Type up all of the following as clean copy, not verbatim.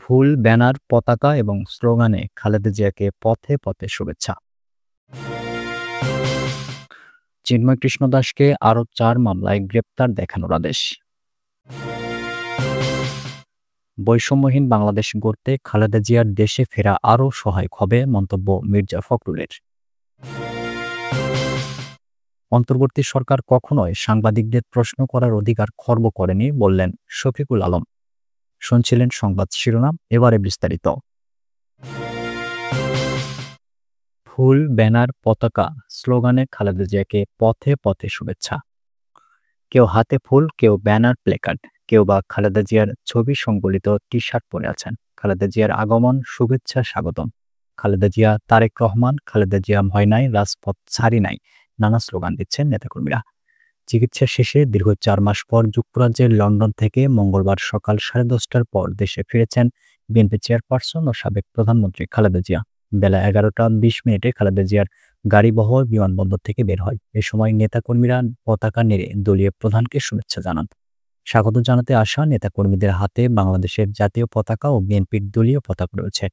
ফুল, banner, পতাকা এবং স্লোগানে খালেদা জিয়াকে পথে পথে শুভেচ্ছা। চিন্ময় কৃষ্ণ দাসকে আরও ৪ মামলায় গ্রেপ্তার দেখানোর আদেশ। বৈষম্যহীন বাংলাদেশ গড়তে খালেদা জিয়ার দেশে ফেরা আরও সহায়ক হবে মন্তব্য মির্জা ফখরুলের। অন্তর্বর্তী সরকার কখনোই সাংবাদিকদের প্রশ্ন করার অধিকার খর্ব করেনি বললেন শফিকুল আলম। শুনছিলেন সংবাদ শিরোনাম, এবারে বিস্তারিত। ফুল, ব্যানার, পতাকা, স্লোগানে খালেদা জিয়াকে পথে পথে শুভেচ্ছা। কেউ হাতে ফুল, কেউ ব্যানার, প্লেকার্ড, কেউ বা খালেদা জিয়ার ছবি সংবলিত টি শার্ট পরে আছেন। খালেদা জিয়ার আগমন, শুভেচ্ছা, স্বাগতম। খালেদা জিয়া, তারেক রহমান, খালেদা জিয়া ভয় নাই, রাজপথ ছাড়ি নাই, নানা স্লোগান দিচ্ছেন নেতাকর্মীরা। চিকিৎসা শেষে দীর্ঘ ৪ মাস পর যুক্তরাজ্যের লন্ডন থেকে মঙ্গলবার সকাল 10:30টার পর দেশে ফিরেছেন বিএনপি চেয়ারপারসন ও সাবেক প্রধানমন্ত্রী খালেদা জিয়া। বেলা 11টা 20 মিনিটে খালেদা জিয়ার গাড়িবহ বিমানবন্দর থেকে বের হয়। এ সময় নেতাকর্মীরা পতাকা নেড়ে দলীয় প্রধানকে শুভেচ্ছা জানান। স্বাগত জানাতে আসা নেতাকর্মীদের হাতে বাংলাদেশের জাতীয় পতাকা ও বিএনপির দলীয় পতাকা রয়েছে।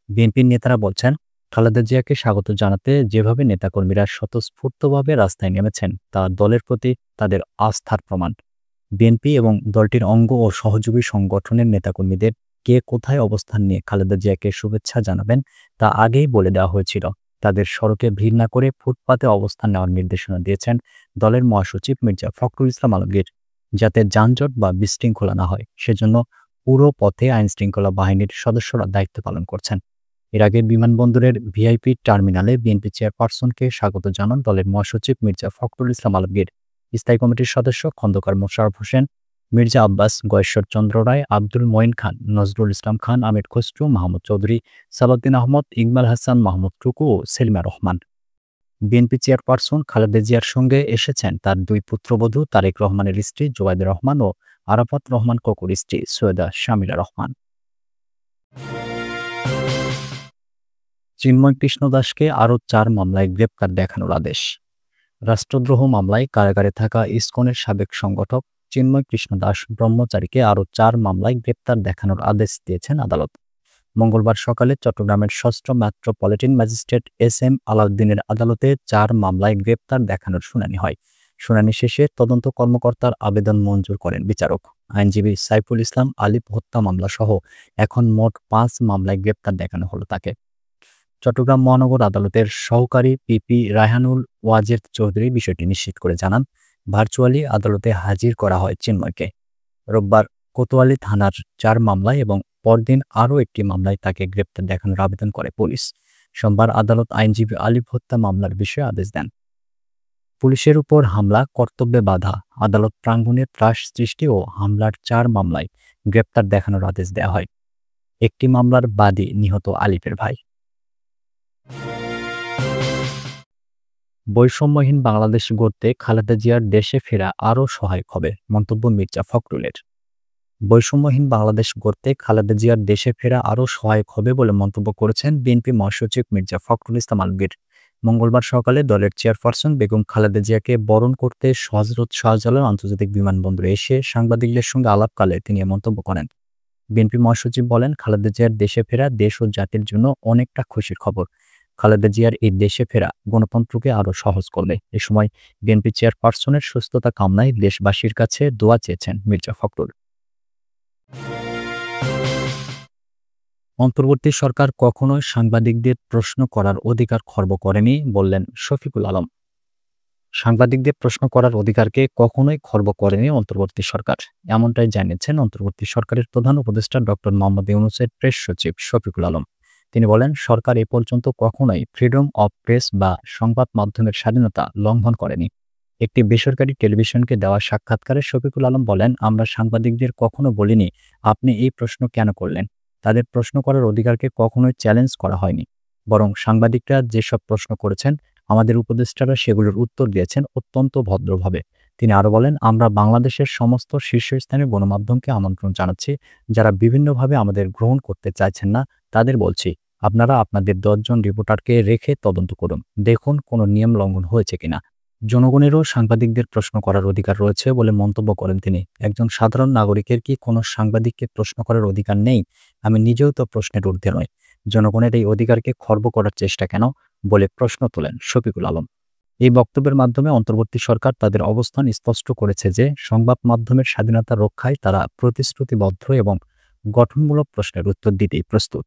বিএনপির নেতারা বলছেন, খালেদা জিয়াকে স্বাগত জানাতে যেভাবে নেতাকর্মীরা স্বতঃস্ফূর্তভাবে রাস্তায় নেমেছেন তা দলের প্রতি তাদের আস্থার প্রমাণ। বিএনপি এবং দলটির অঙ্গ ও সহযোগী সংগঠনের নেতাকর্মীদের কে কোথায় অবস্থান নিয়ে খালেদা জিয়াকে শুভেচ্ছা জানাবেন তা আগেই বলে দেওয়া হয়েছিল। তাদের সড়কে ভিড় না করে ফুটপাতে অবস্থান নেওয়ার নির্দেশনা দিয়েছেন দলের মহাসচিব মির্জা ফখরুল ইসলাম আলমগীর। যাতে যানজট বা বিশৃঙ্খলা না হয় সেজন্য পুরো পথে আইনশৃঙ্খলা বাহিনীর সদস্যরা দায়িত্ব পালন করছেন। এর আগে বিমানবন্দরের ভিআইপি টার্মিনালে বিএনপি চেয়ারপারসনকে স্বাগত জানান দলের মহাসচিব মির্জা ফখরুল ইসলাম আলমগীর। স্থায়ী কমিটির সদস্য খন্দকার মোশাররফ হোসেন, মির্জা আব্বাস, গয়েশ্বর চন্দ্র রায়, আব্দুল মঈন খান, নজরুল ইসলাম খান, আমির খসরু, মাহমুদ চৌধুরী, সালাউদ্দিন আহমদ, ইকবাল হাসান, মাহমুদ টুকু ও সেলিমা রহমান। বিএনপি চেয়ারপারসন খালেদা জিয়ার সঙ্গে এসেছেন তার 2 পুত্রবধূ তারেক রহমানের স্ত্রী জোবাইদা রহমান ও আরাফাত রহমান কোকুর স্ত্রী সৈয়দা শামিলা রহমান। চিন্ময় কৃষ্ণ দাসকে আরও 4 মামলায় গ্রেপ্তার দেখানোর আদেশ। রাষ্ট্রদ্রোহ মামলায় কারাগারে থাকা ইসকনের সাবেক সংগঠক চিন্ময় কৃষ্ণ দাস ব্রহ্মচারীকে আরও 4 মামলায় গ্রেপ্তার দেখানোর আদেশ দিয়েছেন আদালত। মঙ্গলবার সকালে চট্টগ্রামের 6ষ্ঠ মেট্রোপলিটন ম্যাজিস্ট্রেট এস.এম. আলাউদ্দিনের আদালতে 4 মামলায় গ্রেপ্তার দেখানোর শুনানি হয়। শুনানি শেষে তদন্ত কর্মকর্তার আবেদন মঞ্জুর করেন বিচারক। আইনজীবী সাইফুল ইসলাম আলিফ হত্যা মামলা সহ এখন মোট 5 মামলায় গ্রেপ্তার দেখানো হলো তাকে। চট্টগ্রাম মহানগর আদালতের সহকারী পিপি রায়হানুল ওয়াজেদ চৌধুরী বিষয়টি নিশ্চিত করে জানান, ভার্চুয়ালি আদালতে হাজির করা হয় চিন্ময়কে। রোববার কোতোয়ালি থানার 4 মামলায় এবং পরদিন আরও একটি মামলায় তাকে গ্রেপ্তার দেখানোর আবেদন করে পুলিশ। সোমবার আদালত আইনজীবী আলিফ হত্যা মামলার বিষয়ে আদেশ দেন। পুলিশের উপর হামলা, কর্তব্যে বাধা, আদালত প্রাঙ্গণে ত্রাস সৃষ্টি ও হামলার 4 মামলায় গ্রেপ্তার দেখানোর আদেশ দেওয়া হয়। একটি মামলার বাদী নিহত আলিফের ভাই। বৈষম্যহীন বাংলাদেশ গড়তে খালেদা জিয়ার দেশে ফেরা আরও সহায়ক হবে মন্তব্য মির্জা ফখরুলের। বৈষম্যহীন বাংলাদেশ গড়তে খালেদা জিয়ার দেশে ফেরা আরও সহায়ক হবে বলে মন্তব্য করেছেন বিএনপি মহাসচিব মির্জা ফখরুল ইসলাম আলমগীর। মঙ্গলবার সকালে দলের চেয়ারপারসন বেগম খালেদা জিয়াকে বরণ করতে হজরত শাহজালাল আন্তর্জাতিক বিমানবন্দরে এসে সাংবাদিকদের সঙ্গে আলাপকালে তিনি এ মন্তব্য করেন। বিএনপি মহাসচিব বলেন, খালেদা জিয়ার দেশে ফেরা দেশ ও জাতির জন্য অনেকটা খুশির খবর। খালেদা জিয়ার এই দেশে ফেরা গণতন্ত্রকে আরও সহজ করবে। এ সময় বিএনপি চেয়ারপারসনের সুস্থতা কামনায় দেশবাসীর কাছে দোয়া চেয়েছেন মির্জা ফখরুল। অন্তর্বর্তী সরকার কখনোই সাংবাদিকদের প্রশ্ন করার অধিকার খর্ব করেনি বললেন শফিকুল আলম। সাংবাদিকদের প্রশ্ন করার অধিকারকে কখনোই খর্ব করেনি অন্তর্বর্তী সরকার, এমনটাই জানিয়েছেন অন্তর্বর্তী সরকারের প্রধান উপদেষ্টা ডক্টর মোহাম্মদ ইউনূসের প্রেস সচিব শফিকুল আলম। তিনি বলেন, সরকার এ পর্যন্ত কখনোই ফ্রিডম অব প্রেস বা সংবাদ মাধ্যমের স্বাধীনতা লঙ্ঘন করেনি। একটি বেসরকারি টেলিভিশনকে দেওয়া সাক্ষাৎকারে শফিকুল আলম বলেন, আমরা সাংবাদিকদের কখনো বলিনি আপনি এই প্রশ্ন কেন করলেন। তাদের প্রশ্ন করার অধিকারকে কখনোই চ্যালেঞ্জ করা হয়নি, বরং সাংবাদিকরা যেসব প্রশ্ন করেছেন আমাদের উপদেষ্টারা সেগুলোর উত্তর দিয়েছেন অত্যন্ত ভদ্রভাবে। তিনি আরও বলেন, আমরা বাংলাদেশের সমস্ত শীর্ষস্থানীয় গণমাধ্যমকে আমন্ত্রণ জানাচ্ছি, যারা বিভিন্নভাবে আমাদের গ্রহণ করতে চাইছেন না তাদের বলছি, আপনারা আপনাদের 10 জন রিপোর্টারকে রেখে তদন্ত করুন, দেখুন কোনো নিয়ম লঙ্ঘন হয়েছে কিনা। জনগণেরও সাংবাদিকদের প্রশ্ন করার অধিকার রয়েছে বলে মন্তব্য করেন তিনি। একজন সাধারণ নাগরিকের কি কোনো সাংবাদিককে প্রশ্ন করার অধিকার নেই? আমি নিজেও তো প্রশ্নের ঊর্ধ্বে নই। জনগণের এই অধিকারকে খর্ব করার চেষ্টা কেন? বলে প্রশ্ন তোলেন শফিকুল আলম। এই বক্তব্যের মাধ্যমে অন্তর্বর্তী সরকার তাদের অবস্থান স্পষ্ট করেছে যে সংবাদ মাধ্যমের স্বাধীনতা রক্ষায় তারা প্রতিশ্রুতিবদ্ধ এবং গঠনমূলক প্রশ্নের উত্তর দিতেই প্রস্তুত।